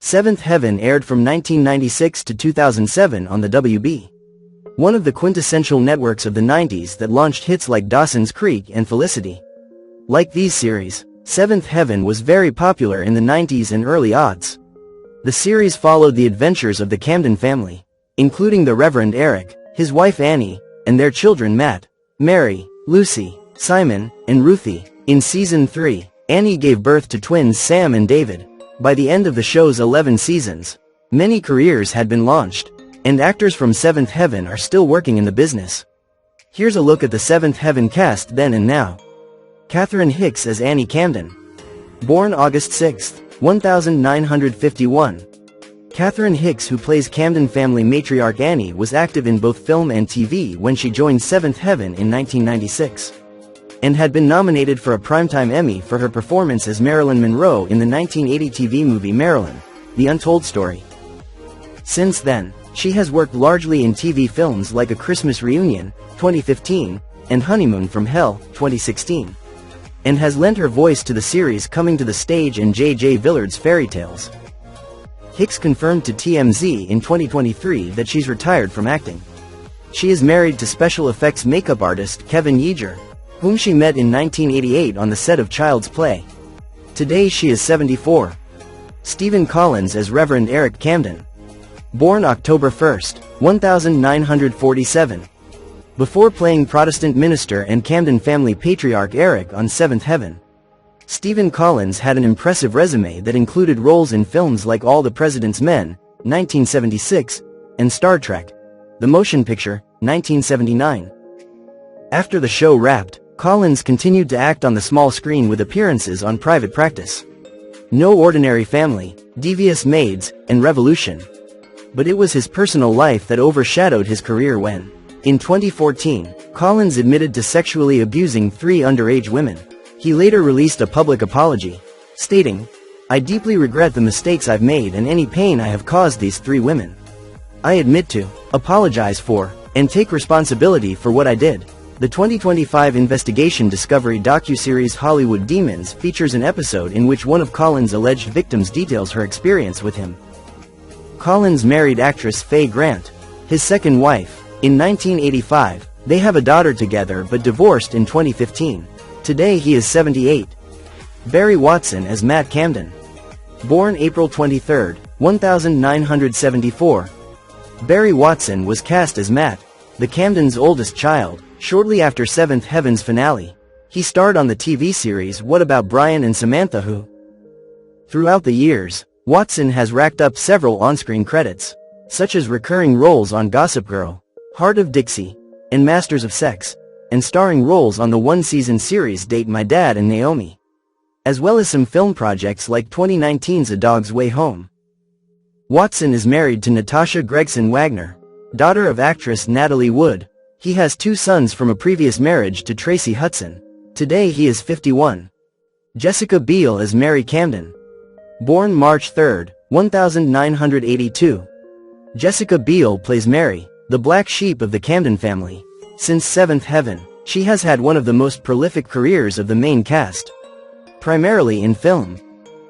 Seventh Heaven aired from 1996 to 2007 on the WB. One of the quintessential networks of the 90s that launched hits like Dawson's Creek and Felicity. Like these series, Seventh Heaven was very popular in the 90s and early aughts. The series followed the adventures of the Camden family, including the Reverend Eric, his wife Annie, and their children Matt, Mary, Lucy, Simon, and Ruthie. In Season 3, Annie gave birth to twins Sam and David. By the end of the show's 11 seasons, many careers had been launched, and actors from Seventh Heaven are still working in the business. Here's a look at the Seventh Heaven cast then and now. Catherine Hicks as Annie Camden. Born August 6, 1951. Catherine Hicks, who plays Camden family matriarch Annie, was active in both film and TV when she joined Seventh Heaven in 1996. And had been nominated for a Primetime Emmy for her performance as Marilyn Monroe in the 1980 TV movie Marilyn, The Untold Story. Since then, she has worked largely in TV films like A Christmas Reunion, 2015, and Honeymoon from Hell, 2016. And has lent her voice to the series Coming to the Stage and J.J. Villard's Fairy Tales. Hicks confirmed to TMZ in 2023 that she's retired from acting. She is married to special effects makeup artist Kevin Yeager, whom she met in 1988 on the set of Child's Play. Today she is 74. Stephen Collins as Reverend Eric Camden. Born October 1, 1947. Before playing Protestant minister and Camden family patriarch Eric on Seventh Heaven, Stephen Collins had an impressive resume that included roles in films like All the President's Men, 1976, and Star Trek, the motion picture, 1979. After the show wrapped, Collins continued to act on the small screen with appearances on Private Practice, No Ordinary Family, Devious Maids, and Revolution. But it was his personal life that overshadowed his career when, in 2014, Collins admitted to sexually abusing 3 underage women. He later released a public apology, stating, "I deeply regret the mistakes I've made and any pain I have caused these 3 women. I admit to, apologize for, and take responsibility for what I did." The 2025 investigation Discovery docuseries Hollywood Demons features an episode in which one of Collins' alleged victims details her experience with him. Collins married actress Faye Grant, his second wife, in 1985. They have a daughter together but divorced in 2015. Today he is 78. Barry Watson as Matt Camden. Born April 23, 1974. Barry Watson was cast as Matt, the Camdens' oldest child, shortly after Seventh Heaven's finale. He starred on the TV series What About Brian and Samantha Who? Throughout the years, Watson has racked up several on-screen credits, such as recurring roles on Gossip Girl, Heart of Dixie, and Masters of Sex, and starring roles on the one-season series Date My Dad and Naomi, as well as some film projects like 2019's A Dog's Way Home. Watson is married to Natasha Gregson Wagner, daughter of actress Natalie Wood. He has 2 sons from a previous marriage to Tracy Hudson. Today he is 51. Jessica Biel as Mary Camden. Born March 3, 1982. Jessica Biel plays Mary, the black sheep of the Camden family. Since Seventh Heaven, she has had one of the most prolific careers of the main cast, primarily in film.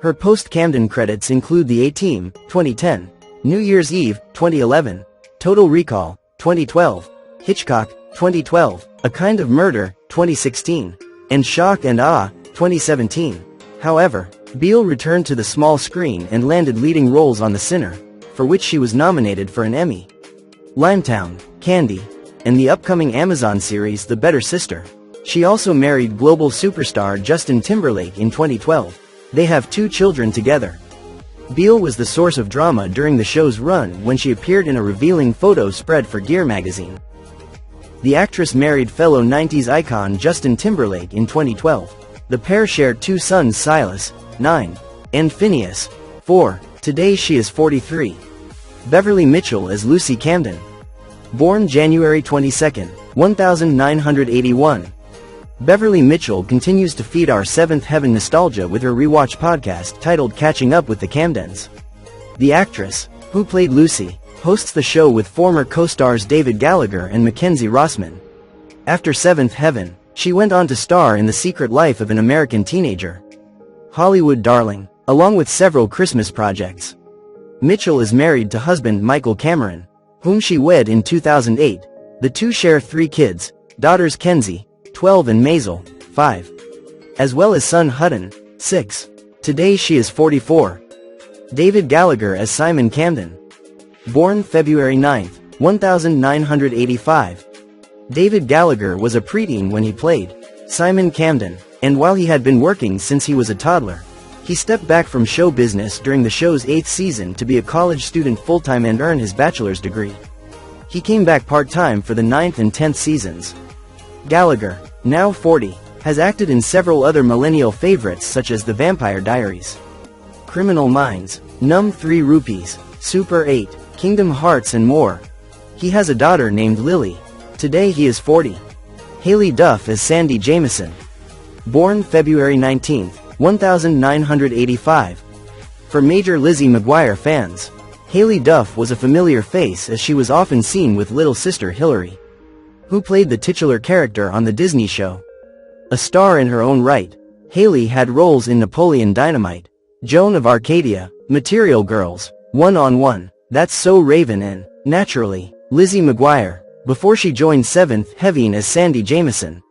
Her post-Camden credits include The A-Team, 2010, New Year's Eve, 2011, Total Recall, 2012, Hitchcock, 2012, A Kind of Murder, 2016, and Shock and Awe, 2017. However, Biel returned to the small screen and landed leading roles on The Sinner, for which she was nominated for an Emmy, Limetown, Candy, and the upcoming Amazon series The Better Sister. She also married global superstar Justin Timberlake in 2012. They have 2 children together. Biel was the source of drama during the show's run when she appeared in a revealing photo spread for Gear magazine. The actress married fellow 90s icon Justin Timberlake in 2012. The pair shared 2 sons, Silas, 9, and Phineas, 4. Today she is 43. Beverley Mitchell as Lucy Camden. Born January 22, 1981. Beverley Mitchell continues to feed our Seventh Heaven nostalgia with her rewatch podcast titled Catching Up with the Camdens. The actress, who played Lucy, hosts the show with former co-stars David Gallagher and Mackenzie Rossman. After Seventh Heaven, she went on to star in The Secret Life of an American Teenager, Hollywood Darling, along with several Christmas projects. Mitchell is married to husband Michael Cameron, whom she wed in 2008. The two share 3 kids, daughters Kenzie, 12 and Maisel, 5. As well as son Hutton, 6. Today she is 44. David Gallagher as Simon Camden. Born February 9, 1985. David Gallagher was a preteen when he played Simon Camden, and while he had been working since he was a toddler, he stepped back from show business during the show's 8th season to be a college student full-time and earn his bachelor's degree. He came back part-time for the 9th and 10th seasons. Gallagher, now 40, has acted in several other millennial favorites such as The Vampire Diaries, Criminal Minds, Numb 3 Rupees, Super 8, Kingdom Hearts and more. He has a daughter named Lily. Today he is 40. Haley Duff as Sandy Jameson. Born February 19, 1985. For major Lizzie McGuire fans, Haley Duff was a familiar face as she was often seen with little sister Hillary, who played the titular character on the Disney show. A star in her own right, Haley had roles in Napoleon Dynamite, Joan of Arcadia, Material Girls, One on One, That's So Raven and, naturally, Lizzie McGuire, before she joined 7th Heaven as Sandy Jameson.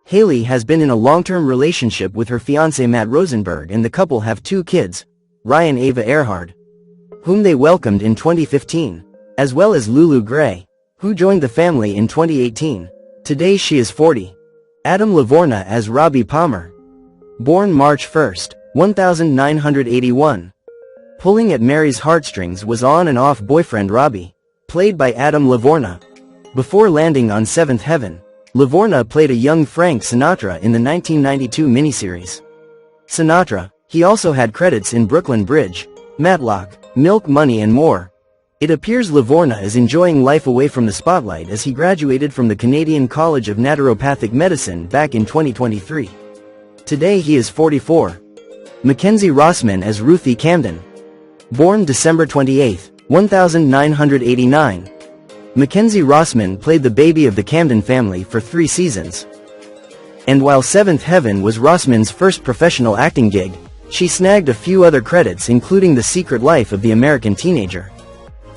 Haley has been in a long-term relationship with her fiancé Matt Rosenberg, and the couple have 2 kids, Ryan Ava Earhart, whom they welcomed in 2015, as well as Lulu Gray, who joined the family in 2018. Today she is 40. Adam Lavorna as Robbie Palmer. Born March 1, 1981. Pulling at Mary's heartstrings was on and off boyfriend Robbie, played by Adam Lavorna. Before landing on 7th Heaven, Lavorna played a young Frank Sinatra in the 1992 miniseries Sinatra. He also had credits in Brooklyn Bridge, Matlock, Milk Money and more. It appears Lavorna is enjoying life away from the spotlight as he graduated from the Canadian College of Naturopathic Medicine back in 2023. Today he is 44. Mackenzie Rossman as Ruthie Camden. Born December 28, 1989. Mackenzie Rossman played the baby of the Camden family for 3 seasons. And while 7th Heaven was Rossman's first professional acting gig, she snagged a few other credits including The Secret Life of the American Teenager,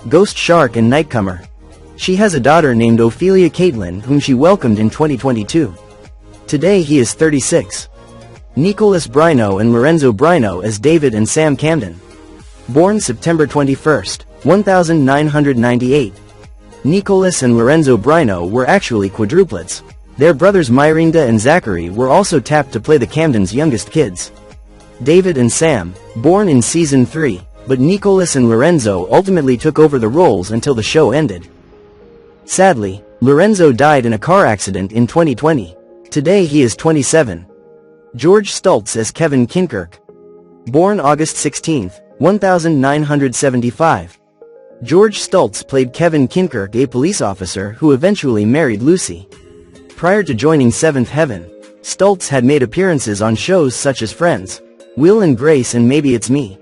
Ghost Shark and Nightcomer. She has a daughter named Ophelia Caitlin whom she welcomed in 2022. Today he is 36. Nicholas Brino and Lorenzo Brino as David and Sam Camden. Born September 21, 1998. Nicholas and Lorenzo Brino were actually quadruplets. Their brothers Myrinda and Zachary were also tapped to play the Camdens' youngest kids. David and Sam, born in season 3, but Nicholas and Lorenzo ultimately took over the roles until the show ended. Sadly, Lorenzo died in a car accident in 2020. Today he is 27. George Stultz as Kevin Kinkirk. Born August 16, 1975. George Stultz played Kevin Kinkirk, a police officer who eventually married Lucy. Prior to joining 7th Heaven, Stultz had made appearances on shows such as Friends, Will and Grace and Maybe It's Me.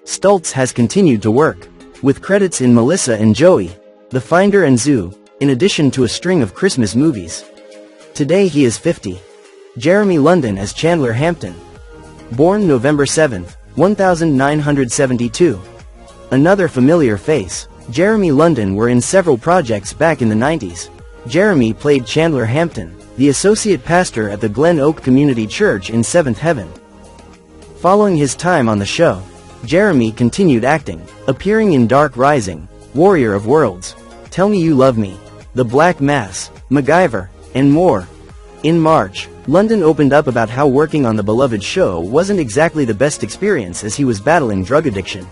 Stultz has continued to work, with credits in Melissa and Joey, The Finder and Zoo, in addition to a string of Christmas movies. Today he is 50. Jeremy London as Chandler Hampton. Born November 7, 1972. Another familiar face, Jeremy London were in several projects back in the 90s. Jeremy played Chandler Hampton, the associate pastor at the Glen Oak Community Church in 7th Heaven. Following his time on the show, Jeremy continued acting, appearing in Dark Rising, Warrior of Worlds, Tell Me You Love Me, The Black Mass, MacGyver, and more. In March, London opened up about how working on the beloved show wasn't exactly the best experience as he was battling drug addiction.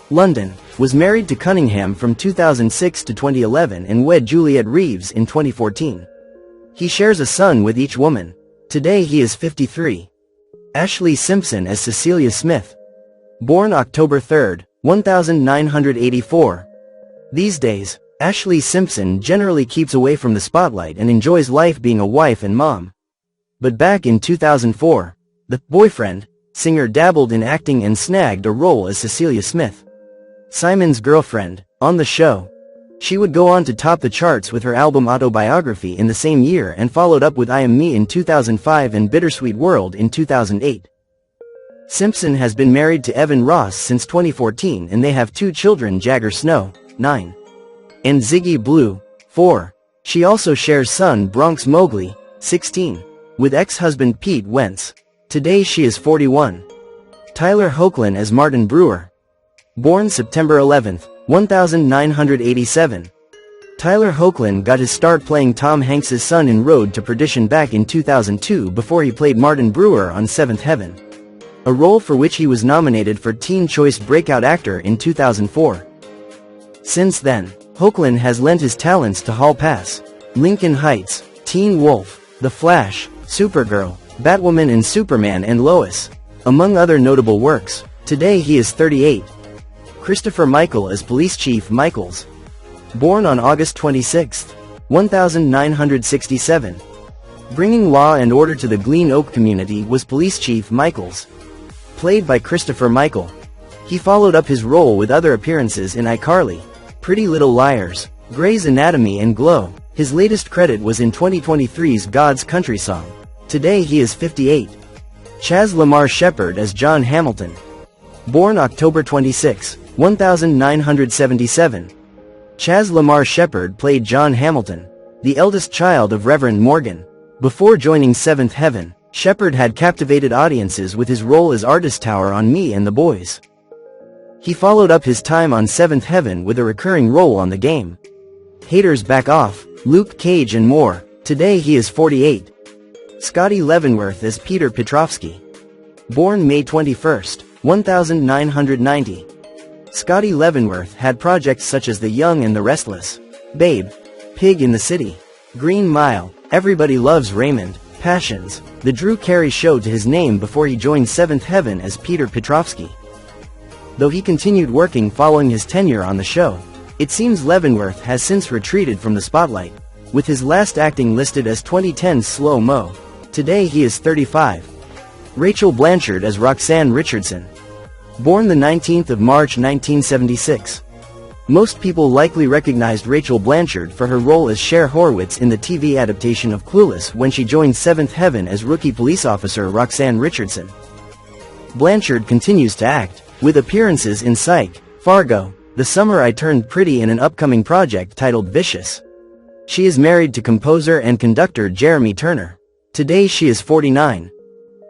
London was married to Cunningham from 2006 to 2011 and wed Juliette Reeves in 2014. He shares a son with each woman. Today he is 53. Ashley Simpson as Cecilia Smith. Born October 3, 1984. These days, Ashley Simpson generally keeps away from the spotlight and enjoys life being a wife and mom. But back in 2004, the boyfriend singer dabbled in acting and snagged a role as Cecilia Smith, Simon's girlfriend, on the show. She would go on to top the charts with her album Autobiography in the same year and followed up with I Am Me in 2005 and Bittersweet World in 2008. Simpson has been married to Evan Ross since 2014 and they have 2 children, Jagger Snow, 9, and Ziggy Blue, 4. She also shares son Bronx Mowgli, 16, with ex-husband Pete Wentz. Today she is 41. Tyler Hoechlin as Martin Brewer. Born September 11, 1987. Tyler Hoechlin got his start playing Tom Hanks's son in Road to Perdition back in 2002 before he played Martin Brewer on Seventh Heaven, a role for which he was nominated for Teen Choice Breakout Actor in 2004. Since then, Hoechlin has lent his talents to Hall Pass, Lincoln Heights, Teen Wolf, The Flash, Supergirl, Batwoman and Superman and Lois, among other notable works. Today he is 38. Christopher Michael as Police Chief Michaels. Born on August 26, 1967. Bringing law and order to the Glen Oak community was Police Chief Michaels, played by Christopher Michael. He followed up his role with other appearances in iCarly, Pretty Little Liars, Grey's Anatomy and Glow. His latest credit was in 2023's God's Country Song. Today he is 58. Chaz Lamar Shepard as John Hamilton. Born October 26, 1977. Chaz Lamar Shepard played John Hamilton, the eldest child of Reverend Morgan. Before joining Seventh Heaven, Shepard had captivated audiences with his role as Artist Tower on Me and the Boys. He followed up his time on Seventh Heaven with a recurring role on The Game, Haters Back Off, Luke Cage and more. Today he is 48. Scotty Leavenworth as Peter Petrovsky. Born May 21, 1990. Scotty Leavenworth had projects such as The Young and the Restless, Babe, Pig in the City, Green Mile, Everybody Loves Raymond, Passions, The Drew Carey Show to his name before he joined Seventh Heaven as Peter Petrovsky. Though he continued working following his tenure on the show, it seems Leavenworth has since retreated from the spotlight, with his last acting listed as 2010's Slow Mo. Today he is 35. Rachel Blanchard as Roxanne Richardson. Born the 19th of March 1976. Most people likely recognized Rachel Blanchard for her role as Cher Horowitz in the TV adaptation of Clueless when she joined Seventh Heaven as rookie police officer Roxanne Richardson. Blanchard continues to act, with appearances in Psych, Fargo, The Summer I Turned Pretty and an upcoming project titled Vicious. She is married to composer and conductor Jeremy Turner. Today she is 49.